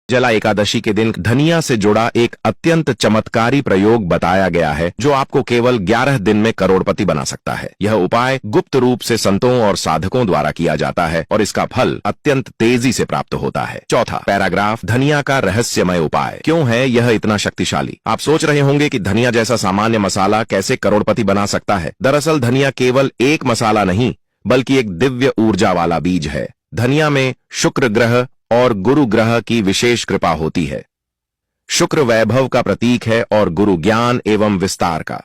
जला एकादशी के दिन धनिया से जुड़ा एक अत्यंत चमत्कारी प्रयोग बताया गया है जो आपको केवल 11 दिन में करोड़पति बना सकता है। यह उपाय गुप्त रूप से संतों और साधकों द्वारा किया जाता है और इसका फल अत्यंत तेजी से प्राप्त होता है। चौथा पैराग्राफ, धनिया का रहस्यमय उपाय। क्यों है यह इतना शक्तिशाली? आप सोच रहे होंगे कि धनिया जैसा सामान्य मसाला कैसे करोड़पति बना सकता है। दरअसल धनिया केवल एक मसाला नहीं बल्कि एक दिव्य ऊर्जा वाला बीज है। धनिया में शुक्र ग्रह और गुरु ग्रह की विशेष कृपा होती है। शुक्र वैभव का प्रतीक है और गुरु ज्ञान एवं विस्तार का।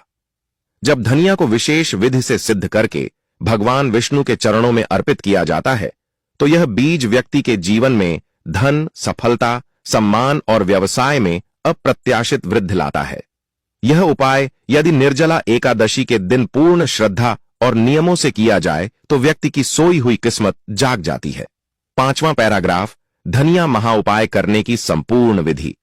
जब धनिया को विशेष विधि से सिद्ध करके भगवान विष्णु के चरणों में अर्पित किया जाता है तो यह बीज व्यक्ति के जीवन में धन, सफलता, सम्मान और व्यवसाय में अप्रत्याशित वृद्धि लाता है। यह उपाय यदि निर्जला एकादशी के दिन पूर्ण श्रद्धा और नियमों से किया जाए तो व्यक्ति की सोई हुई किस्मत जाग जाती है। पांचवां पैराग्राफ, धनिया महाउपाय करने की संपूर्ण विधि।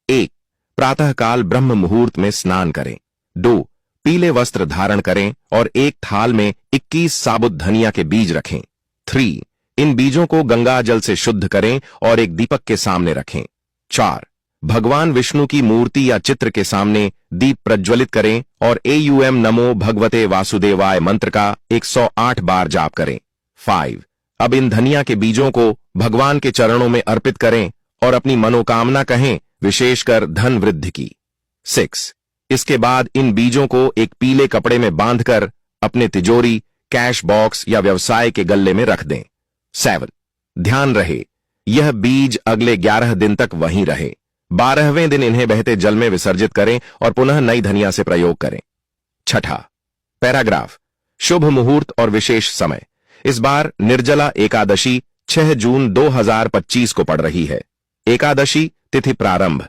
1. प्रातःकाल ब्रह्म मुहूर्त में स्नान करें। 2. पीले वस्त्र धारण करें और एक थाल में 21 साबुत धनिया के बीज रखें। 3. इन बीजों को गंगा जल से शुद्ध करें और एक दीपक के सामने रखें। 4. भगवान विष्णु की मूर्ति या चित्र के सामने दीप प्रज्वलित करें और एयूएम नमो भगवते वासुदेवाय मंत्र का 108 बार जाप करें। 5. अब इन धनिया के बीजों को भगवान के चरणों में अर्पित करें और अपनी मनोकामना कहें, विशेषकर धन वृद्धि की। 6. इसके बाद इन बीजों को एक पीले कपड़े में बांधकर अपने तिजोरी, कैश बॉक्स या व्यवसाय के गल्ले में रख दें। 7. ध्यान रहे यह बीज अगले 11 दिन तक वहीं रहे। 12वें दिन इन्हें बहते जल में विसर्जित करें और पुनः नई धनिया से प्रयोग करें। छठा पैराग्राफ, शुभ मुहूर्त और विशेष समय। इस बार निर्जला एकादशी 6 जून 2025 को पड़ रही है। एकादशी तिथि प्रारंभ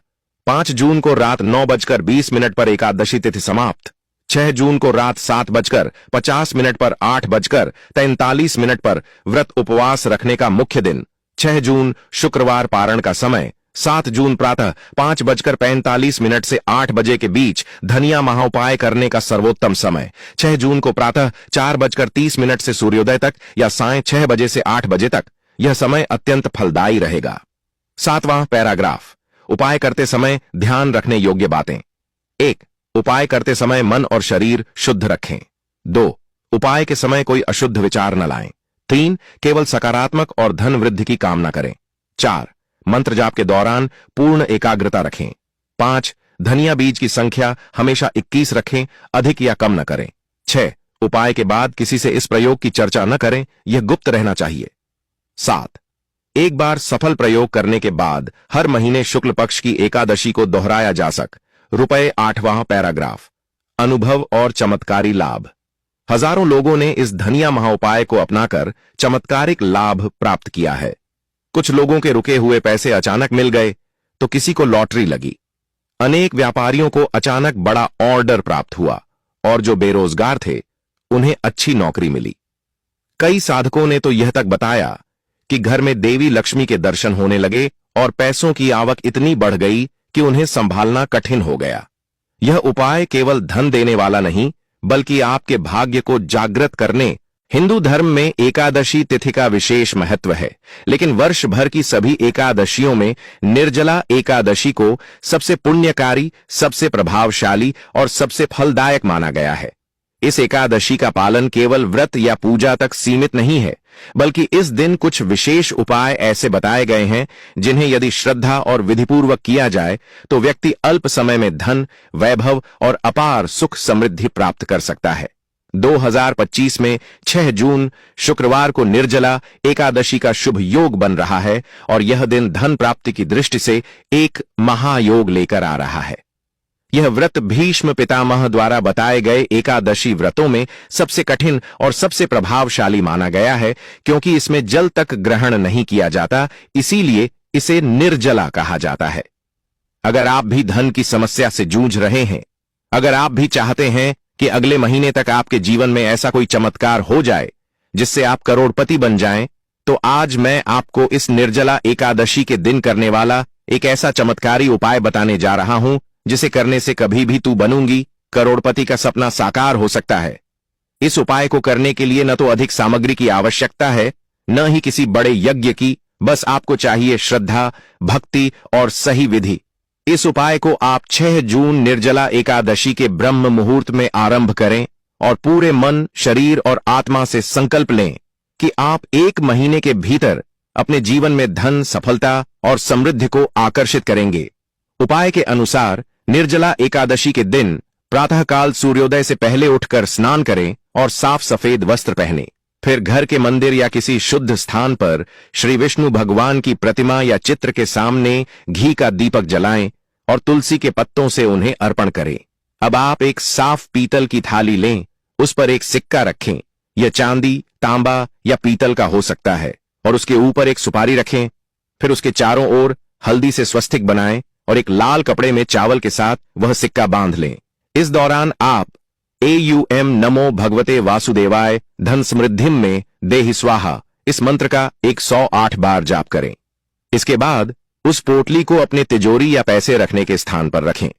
5 जून को रात 9:20 पर एकादशी तिथि समाप्त। 6 जून को रात 7:50 पर 8:43 पर व्रत उपवास रखने का मुख्य दिन। 6 जून शुक्रवार पारण का समय। 7 जून प्रातः 5:45 से 8 बजे के बीच धनिया महाउपाय करने का सर्वोत्तम समय। 6 जून को प्रातः 4:30 से सूर्योदय तक या सायं 6 बजे से 8 बजे तक यह समय अत्यंत फलदायी रहेगा। 7वां पैराग्राफ, उपाय करते समय ध्यान रखने योग्य बातें। 1. उपाय करते समय मन और शरीर शुद्ध रखें। 2. उपाय के समय कोई अशुद्ध विचार न लाएं। 3. केवल सकारात्मक और धन वृद्धि की कामना करें। 4. मंत्र जाप के दौरान पूर्ण एकाग्रता रखें। 5. धनिया बीज की संख्या हमेशा 21 रखें, अधिक या कम न करें। 6. उपाय के बाद किसी से इस प्रयोग की चर्चा न करें, यह गुप्त रहना चाहिए। 7. एक बार सफल प्रयोग करने के बाद हर महीने शुक्ल पक्ष की एकादशी को दोहराया जा रुपए 8वां पैराग्राफ, अनुभव और चमत्कारी लाभ। हजारों लोगों ने इस धनिया महाउपाय को अपनाकर चमत्कारिक लाभ प्राप्त किया है। कुछ लोगों के रुके हुए पैसे अचानक मिल गए तो किसी को लॉटरी लगी। अनेक व्यापारियों को अचानक बड़ा ऑर्डर प्राप्त हुआ और जो बेरोजगार थे उन्हें अच्छी नौकरी मिली। कई साधकों ने तो यह तक बताया कि घर में देवी लक्ष्मी के दर्शन होने लगे और पैसों की आवक इतनी बढ़ गई कि उन्हें संभालना कठिन हो गया। यह उपाय केवल धन देने वाला नहीं बल्कि आपके भाग्य को जागृत करने। हिंदू धर्म में एकादशी तिथि का विशेष महत्व है, लेकिन वर्ष भर की सभी एकादशियों में निर्जला एकादशी को सबसे पुण्यकारी, सबसे प्रभावशाली और सबसे फलदायक माना गया है। इस एकादशी का पालन केवल व्रत या पूजा तक सीमित नहीं है, बल्कि इस दिन कुछ विशेष उपाय ऐसे बताए गए हैं जिन्हें यदि श्रद्धा और विधिपूर्वक किया जाए तो व्यक्ति अल्प समय में धन, वैभव और अपार सुख समृद्धि प्राप्त कर सकता है। 2025 में 6 जून शुक्रवार को निर्जला एकादशी का शुभ योग बन रहा है और यह दिन धन प्राप्ति की दृष्टि से एक महायोग लेकर आ रहा है। यह व्रत भीष्म पितामह द्वारा बताए गए एकादशी व्रतों में सबसे कठिन और सबसे प्रभावशाली माना गया है क्योंकि इसमें जल तक ग्रहण नहीं किया जाता, इसीलिए इसे निर्जला कहा जाता है। अगर आप भी धन की समस्या से जूझ रहे हैं, अगर आप भी चाहते हैं कि अगले महीने तक आपके जीवन में ऐसा कोई चमत्कार हो जाए जिससे आप करोड़पति बन जाएं, तो आज मैं आपको इस निर्जला एकादशी के दिन करने वाला एक ऐसा चमत्कारी उपाय बताने जा रहा हूं जिसे करने से कभी भी तू बनूंगी करोड़पति का सपना साकार हो सकता है। इस उपाय को करने के लिए न तो अधिक सामग्री की आवश्यकता है, न ही किसी बड़े यज्ञ की, बस आपको चाहिए श्रद्धा, भक्ति और सही विधि। इस उपाय को आप 6 जून निर्जला एकादशी के ब्रह्म मुहूर्त में आरंभ करें और पूरे मन, शरीर और आत्मा से संकल्प लें कि आप 1 महीने के भीतर अपने जीवन में धन, सफलता और समृद्धि को आकर्षित करेंगे। उपाय के अनुसार निर्जला एकादशी के दिन प्रातःकाल सूर्योदय से पहले उठकर स्नान करें और साफ सफेद वस्त्र पहनें। फिर घर के मंदिर या किसी शुद्ध स्थान पर श्री विष्णु भगवान की प्रतिमा या चित्र के सामने घी का दीपक जलाएं और तुलसी के पत्तों से उन्हें अर्पण करें। अब आप एक साफ पीतल की थाली लें, उस पर एक सिक्का रखें। यह चांदी, तांबा या पीतल का हो सकता है, और उसके ऊपर एक सुपारी रखें। फिर उसके चारों ओर हल्दी से स्वस्तिक बनाएं और एक लाल कपड़े में चावल के साथ वह सिक्का बांध लें। इस दौरान आप AUM नमो भगवते वासुदेवाय धन समृद्धिम में देहि स्वाहा इस मंत्र का 108 बार जाप करें। इसके बाद उस पोटली को अपने तिजोरी या पैसे रखने के स्थान पर रखें।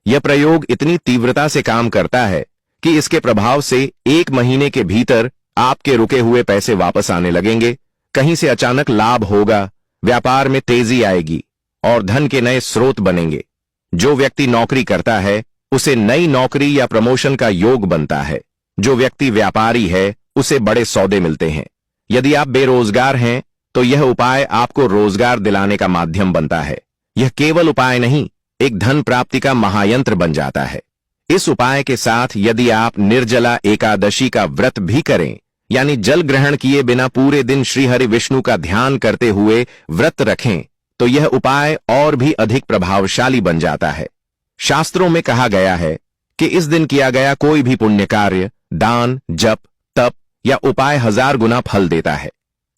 यह प्रयोग इतनी तीव्रता से काम करता है कि इसके प्रभाव से 1 महीने के भीतर आपके रुके हुए पैसे वापस आने लगेंगे। कहीं से अचानक लाभ होगा, व्यापार में तेजी आएगी और धन के नए स्रोत बनेंगे। जो व्यक्ति नौकरी करता है उसे नई नौकरी या प्रमोशन का योग बनता है। जो व्यक्ति व्यापारी है उसे बड़े सौदे मिलते हैं। यदि आप बेरोजगार हैं तो यह उपाय आपको रोजगार दिलाने का माध्यम बनता है। यह केवल उपाय नहीं, एक धन प्राप्ति का महायंत्र बन जाता है। इस उपाय के साथ यदि आप निर्जला एकादशी का व्रत भी करें, यानी जल ग्रहण किए बिना पूरे दिन श्री हरि विष्णु का ध्यान करते हुए व्रत रखें, तो यह उपाय और भी अधिक प्रभावशाली बन जाता है। शास्त्रों में कहा गया है कि इस दिन किया गया कोई भी पुण्य कार्य, दान, जप, तप या उपाय 1000 गुना फल देता है।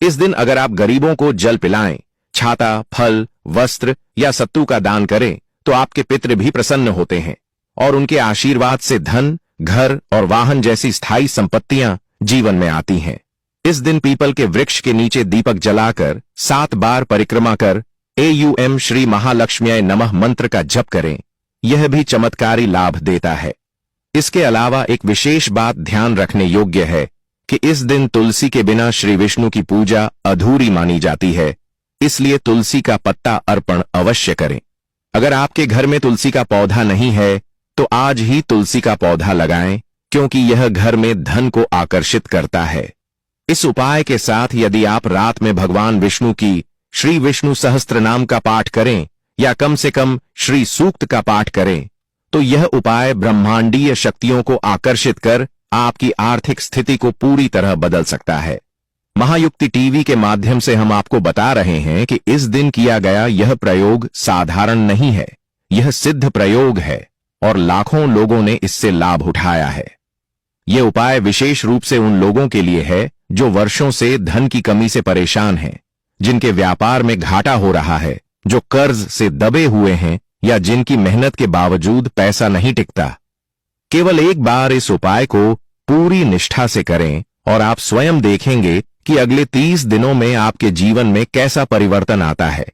इस दिन अगर आप गरीबों को जल पिलाएं, छाता, फल, वस्त्र या सत्तू का दान करें, तो आपके पितृ भी प्रसन्न होते हैं और उनके आशीर्वाद से धन, घर और वाहन जैसी स्थायी संपत्तियां जीवन में आती हैं। इस दिन पीपल के वृक्ष के नीचे दीपक जलाकर 7 बार परिक्रमा कर AUM श्री महालक्ष्म्याय नमः मंत्र का जप करें। यह भी चमत्कारी लाभ देता है। इसके अलावा एक विशेष बात ध्यान रखने योग्य है कि इस दिन तुलसी के बिना श्री विष्णु की पूजा अधूरी मानी जाती है, इसलिए तुलसी का पत्ता अर्पण अवश्य करें। अगर आपके घर में तुलसी का पौधा नहीं है तो आज ही तुलसी का पौधा लगाएं, क्योंकि यह घर में धन को आकर्षित करता है। इस उपाय के साथ यदि आप रात में भगवान विष्णु की श्री विष्णु सहस्त्र नाम का पाठ करें या कम से कम श्री सूक्त का पाठ करें, तो यह उपाय ब्रह्मांडीय शक्तियों को आकर्षित कर आपकी आर्थिक स्थिति को पूरी तरह बदल सकता है। महायुक्ति टीवी के माध्यम से हम आपको बता रहे हैं कि इस दिन किया गया यह प्रयोग साधारण नहीं है, यह सिद्ध प्रयोग है और लाखों लोगों ने इससे लाभ उठाया है। यह उपाय विशेष रूप से उन लोगों के लिए है जो वर्षों से धन की कमी से परेशान हैं, जिनके व्यापार में घाटा हो रहा है, जो कर्ज से दबे हुए हैं या जिनकी मेहनत के बावजूद पैसा नहीं टिकता। केवल एक बार इस उपाय को पूरी निष्ठा से करें और आप स्वयं देखेंगे कि अगले 30 दिनों में आपके जीवन में कैसा परिवर्तन आता है।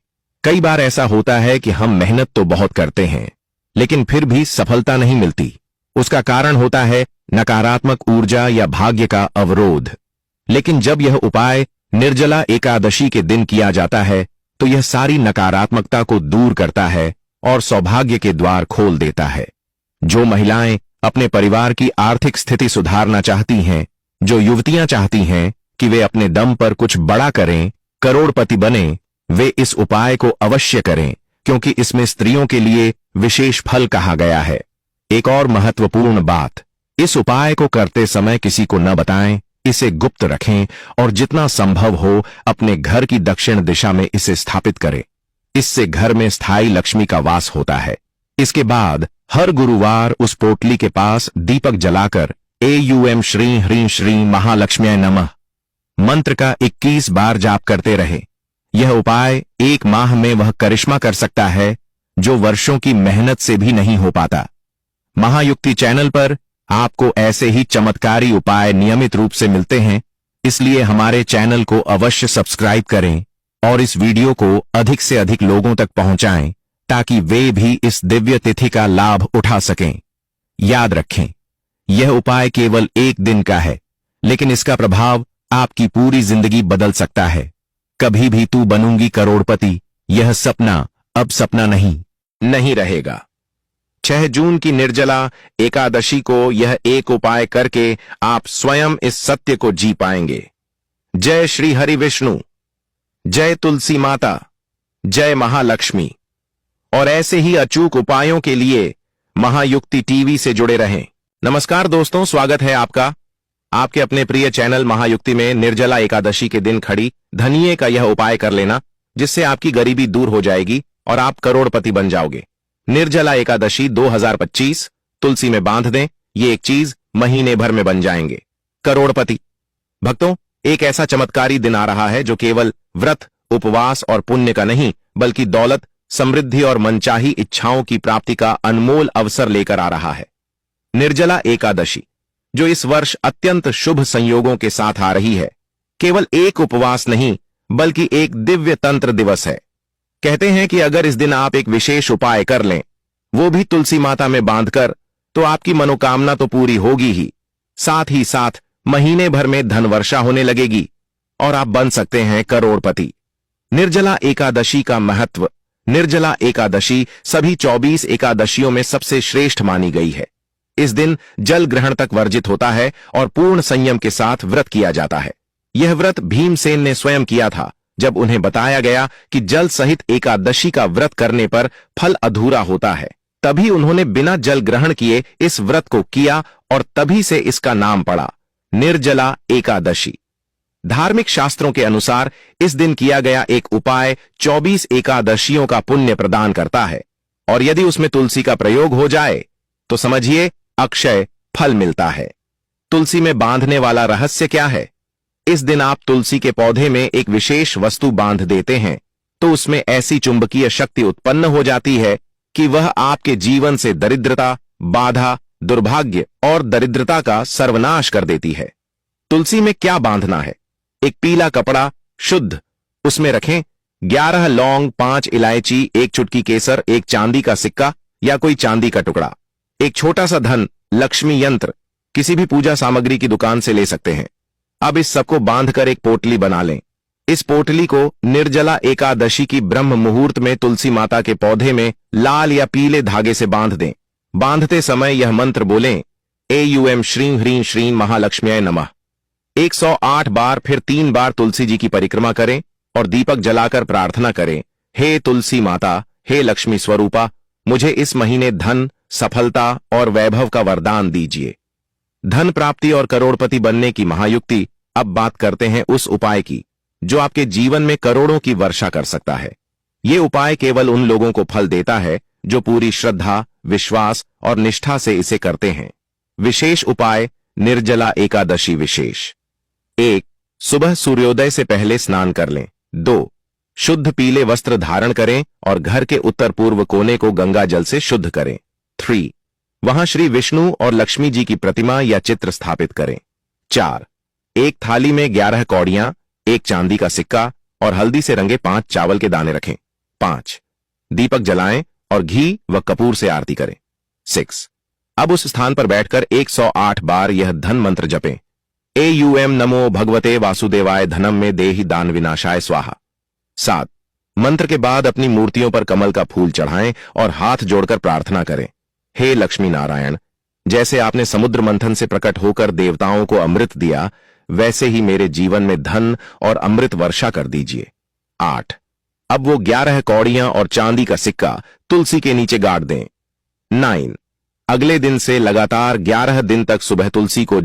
कई बार ऐसा होता है कि हम मेहनत तो बहुत करते हैं, लेकिन फिर भी सफलता नहीं मिलती। उसका कारण होता है नकारात्मक ऊर्जा या भाग्य का अवरोध। लेकिन जब यह उपाय निर्जला एकादशी के दिन किया जाता है, तो यह सारी नकारात्मकता को दूर करता है और सौभाग्य के द्वार खोल देता है। जो महिलाएं अपने परिवार की आर्थिक स्थिति सुधारना चाहती हैं, जो युवतियां चाहती हैं कि वे अपने दम पर कुछ बड़ा करें, करोड़पति बने, वे इस उपाय को अवश्य करें, क्योंकि इसमें स्त्रियों के लिए विशेष फल कहा गया है। एक और महत्वपूर्ण बात, इस उपाय को करते समय किसी को न बताएं, इसे गुप्त रखें और जितना संभव हो अपने घर की दक्षिण दिशा में इसे स्थापित करें। इससे घर में स्थायी लक्ष्मी का वास होता है। इसके बाद हर गुरुवार उस पोटली के पास दीपक जलाकर AUM श्री ह्रीं श्री महालक्ष्म्याय नमः मंत्र का 21 बार जाप करते रहे। यह उपाय 1 माह में वह करिश्मा कर सकता है जो वर्षों की मेहनत से भी नहीं हो पाता। महायुक्ति चैनल पर आपको ऐसे ही चमत्कारी उपाय नियमित रूप से मिलते हैं, इसलिए हमारे चैनल को अवश्य सब्सक्राइब करें और इस वीडियो को अधिक से अधिक लोगों तक पहुंचाएं, ताकि वे भी इस दिव्य तिथि का लाभ उठा सकें। याद रखें, यह उपाय केवल 1 दिन का है, लेकिन इसका प्रभाव आपकी पूरी जिंदगी बदल सकता है। कभी भी तू बनूंगी करोड़पति, यह सपना अब सपना नहीं रहेगा। 6 जून की निर्जला एकादशी को यह एक उपाय करके आप स्वयं इस सत्य को जी पाएंगे। जय श्री हरि विष्णु, जय तुलसी माता, जय महालक्ष्मी। और ऐसे ही अचूक उपायों के लिए महायुक्ति टीवी से जुड़े रहें। नमस्कार दोस्तों, स्वागत है आपका आपके अपने प्रिय चैनल महायुक्ति में। निर्जला एकादशी के दिन खड़ी धनिये का यह उपाय कर लेना, जिससे आपकी गरीबी दूर हो जाएगी और आप करोड़पति बन जाओगे। निर्जला एकादशी 2025 तुलसी में बांध दें, ये एक चीज महीने भर में बन जाएंगे करोड़पति। भक्तों, एक ऐसा चमत्कारी दिन आ रहा है जो केवल व्रत, उपवास और पुण्य का नहीं, बल्कि दौलत, समृद्धि और मनचाही इच्छाओं की प्राप्ति का अनमोल अवसर लेकर आ रहा है। निर्जला एकादशी, जो इस वर्ष अत्यंत शुभ संयोगों के साथ आ रही है, केवल एक उपवास नहीं, बल्कि एक दिव्य तंत्र दिवस है। कहते हैं कि अगर इस दिन आप एक विशेष उपाय कर लें, वो भी तुलसी माता में बांधकर, तो आपकी मनोकामना तो पूरी होगी ही साथ महीने भर में धन वर्षा होने लगेगी और आप बन सकते हैं करोड़पति। निर्जला एकादशी का महत्व। निर्जला एकादशी सभी 24 एकादशियों में सबसे श्रेष्ठ मानी गई है। इस दिन जल ग्रहण तक वर्जित होता है और पूर्ण संयम के साथ व्रत किया जाता है। यह व्रत भीमसेन ने स्वयं किया था, जब उन्हें बताया गया कि जल सहित एकादशी का व्रत करने पर फल अधूरा होता है। तभी उन्होंने बिना जल ग्रहण किए इस व्रत को किया और तभी से इसका नाम पड़ा निर्जला एकादशी। धार्मिक शास्त्रों के अनुसार इस दिन किया गया एक उपाय 24 एकादशियों का पुण्य प्रदान करता है, और यदि उसमें तुलसी का प्रयोग हो जाए तो समझिए अक्षय फल मिलता है। तुलसी में बांधने वाला रहस्य क्या है? इस दिन आप तुलसी के पौधे में एक विशेष वस्तु बांध देते हैं तो उसमें ऐसी चुंबकीय शक्ति उत्पन्न हो जाती है कि वह आपके जीवन से दरिद्रता, बाधा, दुर्भाग्य और दरिद्रता का सर्वनाश कर देती है। तुलसी में क्या बांधना है? एक पीला कपड़ा शुद्ध, उसमें रखें 11 लौंग, 5 इलायची, 1 चुटकी केसर, 1 चांदी का सिक्का या कोई चांदी का टुकड़ा, एक छोटा सा धन लक्ष्मी यंत्र किसी भी पूजा सामग्री की दुकान से ले सकते हैं। अब इस सबको बांधकर एक पोटली बना लें। इस पोटली को निर्जला एकादशी की ब्रह्म मुहूर्त में तुलसी माता के पौधे में लाल या पीले धागे से बांध दें। बांधते समय यह मंत्र बोलें, एयूएम श्रीं ह्रीं श्रीं महालक्ष्म्यै नमः 108 बार, फिर 3 बार तुलसी जी की परिक्रमा करें और दीपक जलाकर प्रार्थना करें, हे तुलसी माता, हे लक्ष्मी स्वरूपा, मुझे इस महीने धन, सफलता और वैभव का वरदान दीजिए। धन प्राप्ति और करोड़पति बनने की महायुक्ति। अब बात करते हैं उस उपाय की जो आपके जीवन में करोड़ों की वर्षा कर सकता है। ये उपाय केवल उन लोगों को फल देता है जो पूरी श्रद्धा, विश्वास और निष्ठा से इसे करते हैं। विशेष उपाय निर्जला एकादशी विशेष। 1. सुबह सूर्योदय से पहले स्नान कर लें। 2. शुद्ध पीले वस्त्र धारण करें और घर के उत्तर पूर्व कोने को गंगा जल से शुद्ध करें। 3. वहां श्री विष्णु और लक्ष्मी जी की प्रतिमा या चित्र स्थापित करें। 4. एक थाली में 11 कौड़ियां, 1 चांदी का सिक्का और हल्दी से रंगे 5 चावल के दाने रखें। 5. दीपक जलाएं और घी व कपूर से आरती करें। 6. अब उस स्थान पर बैठकर 108 बार यह धन मंत्र जपें, एयूएम नमो भगवते वासुदेवाय धनम में देहि दान विनाशाय स्वाहा। 7. मंत्र के बाद अपनी मूर्तियों पर कमल का फूल चढ़ाएं और हाथ जोड़कर प्रार्थना करें, हे लक्ष्मी नारायण, जैसे आपने समुद्र मंथन से प्रकट होकर देवताओं को अमृत दिया, वैसे ही मेरे जीवन में धन और अमृत वर्षा कर दीजिए। 8. अब वो 11 कौड़ियां और चांदी का सिक्का तुलसी के नीचे गाड़ दें। 9. अगले दिन से लगातार 11 दिन तक सुबह तुलसी को